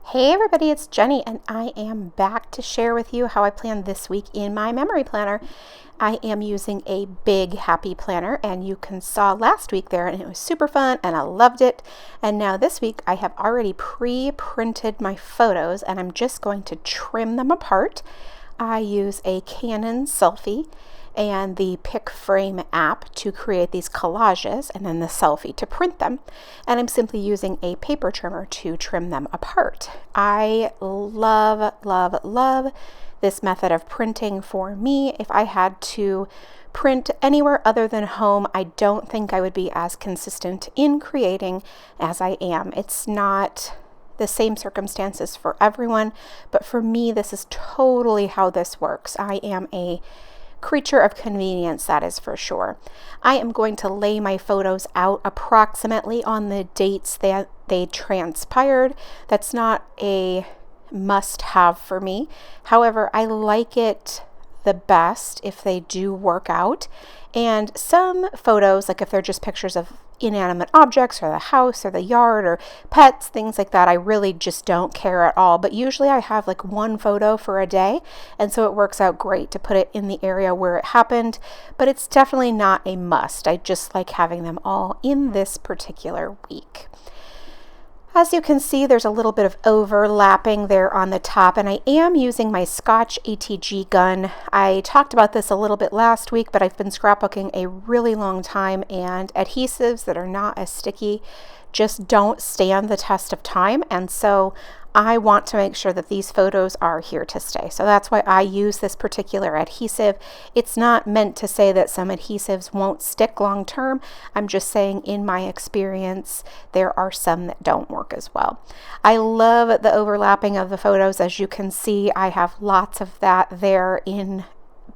Hey everybody, it's Jenny and I am back to share with you how I planned this week in my memory planner. I am using a big happy planner and you saw last week there and it was super fun and I loved it. And now this week I have already pre-printed my photos and I'm just going to trim them apart. I use a Canon selfie and the pick frame app to create these collages and then the selfie to print them. And I'm simply using a paper trimmer to trim them apart. I love, love, love this method of printing for me. If I had to print anywhere other than home, I don't think I would be as consistent in creating as I am. It's not the same circumstances for everyone, but for me, this is totally how this works. I am a creature of convenience, that is for sure. I am going to lay my photos out approximately on the dates that they transpired. That's not a must-have for me. However, I like it the best if they do work out. And some photos, like if they're just pictures of inanimate objects or the house or the yard or pets, things like that, I really just don't care at all. But usually I have like one photo for a day, and so it works out great to put it in the area where it happened, but it's definitely not a must. I just like having them all in this particular week. As you can see, there's a little bit of overlapping there on the top, and I am using my Scotch ATG gun. I talked about this a little bit last week, but I've been scrapbooking a really long time, and adhesives that are not as sticky just don't stand the test of time, and so I want to make sure that these photos are here to stay. So that's why I use this particular adhesive. It's not meant to say that some adhesives won't stick long term. I'm just saying in my experience, there are some that don't work as well. I love the overlapping of the photos. As you can see, I have lots of that there in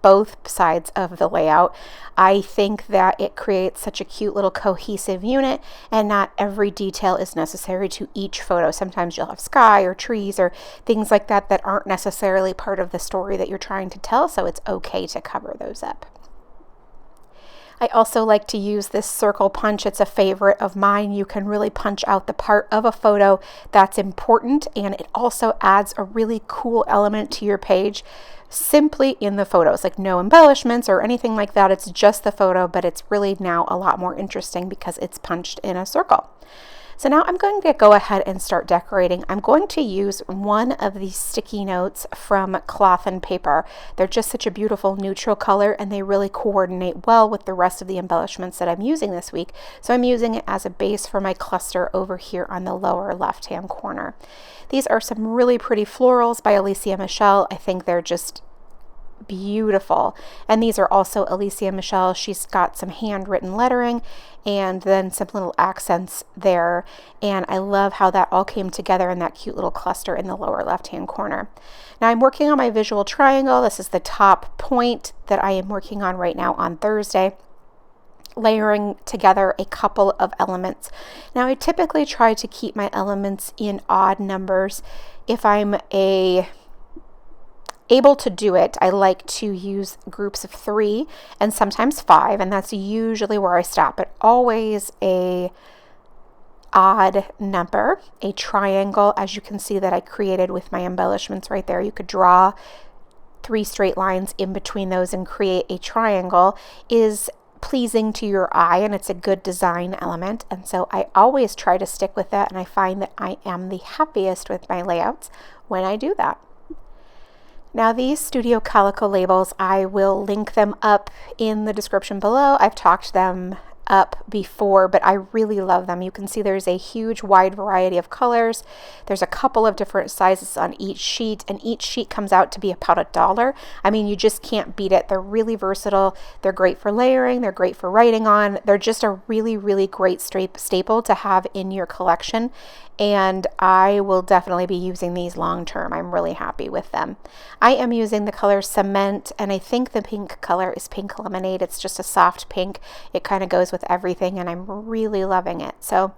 both sides of the layout. I think that it creates such a cute little cohesive unit, and not every detail is necessary to each photo. Sometimes you'll have sky or trees or things like that that aren't necessarily part of the story that you're trying to tell, so it's okay to cover those up. I also like to use this circle punch. It's a favorite of mine. You can really punch out the part of a photo that's important, and it also adds a really cool element to your page simply in the photos, like no embellishments or anything like that. It's just the photo, but it's really now a lot more interesting because it's punched in a circle. So now I'm going to go ahead and start decorating. I'm going to use one of these sticky notes from Cloth and Paper. They're just such a beautiful neutral color and they really coordinate well with the rest of the embellishments that I'm using this week. So I'm using it as a base for my cluster over here on the lower left-hand corner. These are some really pretty florals by Alicia Michelle. I think they're just beautiful. And these are also Alicia Michelle. She's got some handwritten lettering and then some little accents there. And I love how that all came together in that cute little cluster in the lower left-hand corner. Now I'm working on my visual triangle. This is the top point that I am working on right now on Thursday, layering together a couple of elements. Now I typically try to keep my elements in odd numbers. If I'm able to do it, I like to use groups of 3 and sometimes 5, and that's usually where I stop, but always a odd number, a triangle, as you can see that I created with my embellishments right there. You could draw 3 straight lines in between those and create a triangle is pleasing to your eye, and it's a good design element, and so I always try to stick with that, and I find that I am the happiest with my layouts when I do that. Now these Studio Calico labels, I will link them up in the description below. I've talked them up before, but I really love them. You can see there's a huge wide variety of colors. There's a couple of different sizes on each sheet, and each sheet comes out to be about $1. I mean, you just can't beat it. They're really versatile. They're great for layering. They're great for writing on. They're just a really, really great staple to have in your collection. And I will definitely be using these long term. I'm really happy with them. I am using the color Cement, and I think the pink color is Pink Lemonade. It's just a soft pink. It kind of goes with everything, and I'm really loving it. So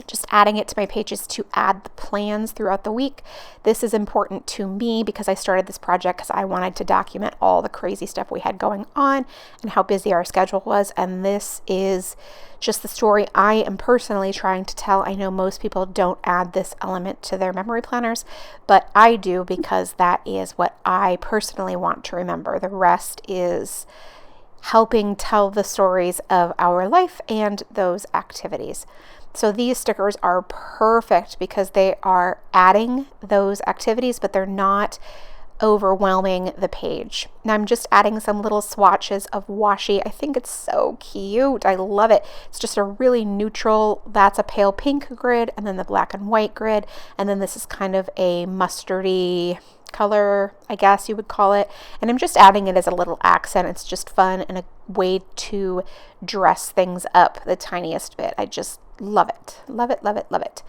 just adding it to my pages to add the plans throughout the week. This is important to me because I started this project because I wanted to document all the crazy stuff we had going on and how busy our schedule was. And this is just the story I am personally trying to tell. I know most people don't add this element to their memory planners, but I do because that is what I personally want to remember. The rest is helping tell the stories of our life and those activities. So these stickers are perfect because they are adding those activities, but they're not overwhelming the page. Now I'm just adding some little swatches of washi. I think it's so cute. I love it. It's just a really neutral, that's a pale pink grid, and then the black and white grid, and then this is kind of a mustardy color, I guess you would call it. And I'm just adding it as a little accent. It's just fun and a way to dress things up the tiniest bit. I just love it. Love it, love it, love it.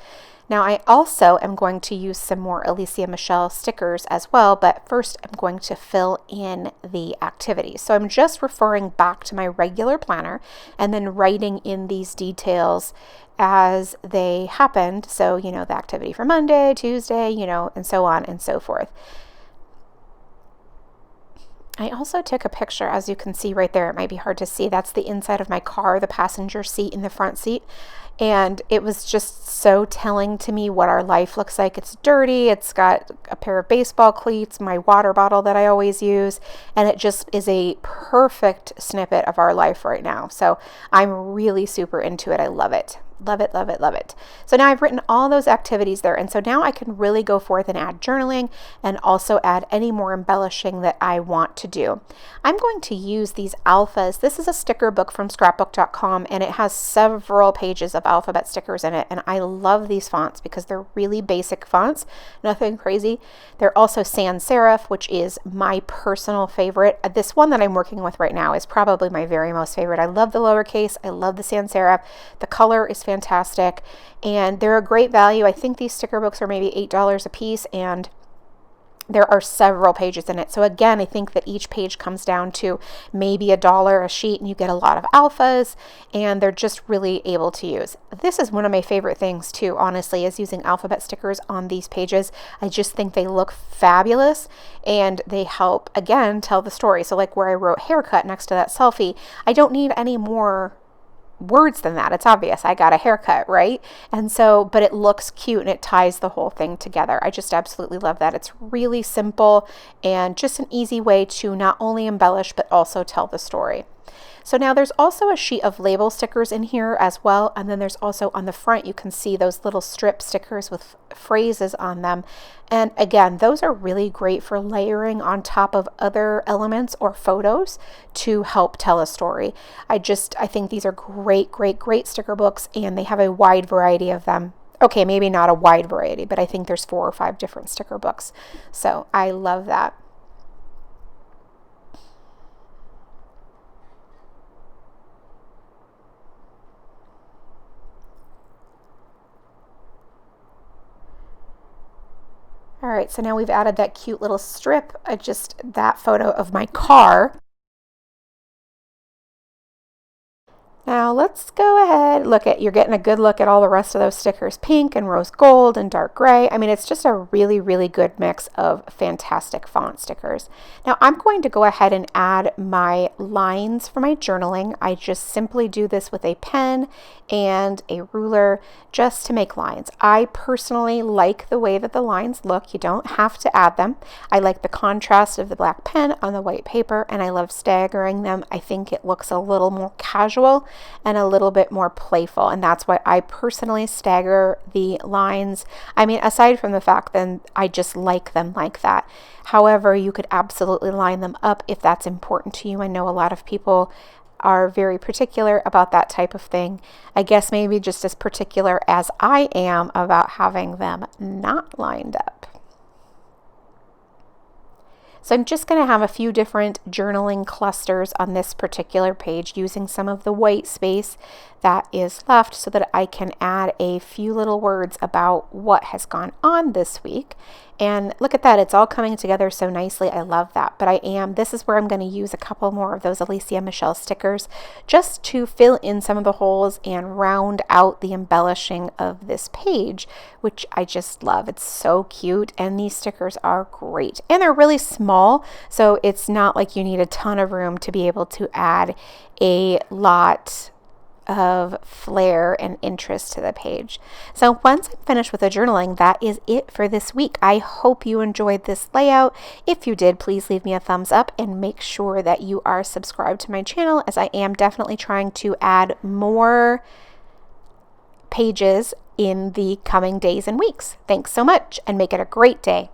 Now I also am going to use some more Alicia Michelle stickers as well, but first I'm going to fill in the activities. So I'm just referring back to my regular planner and then writing in these details as they happened. So, the activity for Monday, Tuesday, and so on and so forth. I also took a picture, as you can see right there. It might be hard to see. That's the inside of my car, the passenger seat and the front seat. And it was just so telling to me what our life looks like. It's dirty. It's got a pair of baseball cleats, my water bottle that I always use. And it just is a perfect snippet of our life right now. So I'm really super into it. I love it. Love it, love it, love it. So now I've written all those activities there. And so now I can really go forth and add journaling and also add any more embellishing that I want to do. I'm going to use these alphas. This is a sticker book from scrapbook.com, and it has several pages of alphabet stickers in it. And I love these fonts because they're really basic fonts, nothing crazy. They're also sans serif, which is my personal favorite. This one that I'm working with right now is probably my very most favorite. I love the lowercase. I love the sans serif. The color is fantastic, and they're a great value. I think these sticker books are maybe $8 a piece, and there are several pages in it. So again, I think that each page comes down to maybe $1 a sheet, and you get a lot of alphas, and they're just really able to use. This is one of my favorite things too, honestly, is using alphabet stickers on these pages. I just think they look fabulous, and they help, again, tell the story. So like where I wrote haircut next to that selfie, I don't need any more words than that. It's obvious I got a haircut, right? And so, but it looks cute and it ties the whole thing together. I just absolutely love that. It's really simple and just an easy way to not only embellish but also tell the story. So now there's also a sheet of label stickers in here as well. And then there's also on the front, you can see those little strip stickers with phrases on them. And again, those are really great for layering on top of other elements or photos to help tell a story. I think these are great, great, great sticker books, and they have a wide variety of them. Okay, maybe not a wide variety, but I think there's 4 or 5 different sticker books. So I love that. All right, so now we've added that cute little strip, just that photo of my car. Now let's go ahead, you're getting a good look at all the rest of those stickers, pink and rose gold and dark gray. I mean, it's just a really, really good mix of fantastic font stickers. Now I'm going to go ahead and add my lines for my journaling. I just simply do this with a pen and a ruler just to make lines. I personally like the way that the lines look. You don't have to add them. I like the contrast of the black pen on the white paper, and I love staggering them. I think it looks a little more casual and a little bit more playful, and that's why I personally stagger the lines. I mean, aside from the fact that I just like them like that. However, you could absolutely line them up if that's important to you. I know a lot of people are very particular about that type of thing. I guess maybe just as particular as I am about having them not lined up. So I'm just going to have a few different journaling clusters on this particular page using some of the white space that is left so that I can add a few little words about what has gone on this week. And look at that, it's all coming together so nicely. I love that. But this is where I'm going to use a couple more of those Alicia Michelle stickers just to fill in some of the holes and round out the embellishing of this page, which I just love. It's so cute, and these stickers are great. And they're really small, so it's not like you need a ton of room to be able to add a lot of flair and interest to the page. So once I'm finished with the journaling, that is it for this week. I hope you enjoyed this layout. If you did, please leave me a thumbs up and make sure that you are subscribed to my channel, as I am definitely trying to add more pages in the coming days and weeks. Thanks so much, and make it a great day.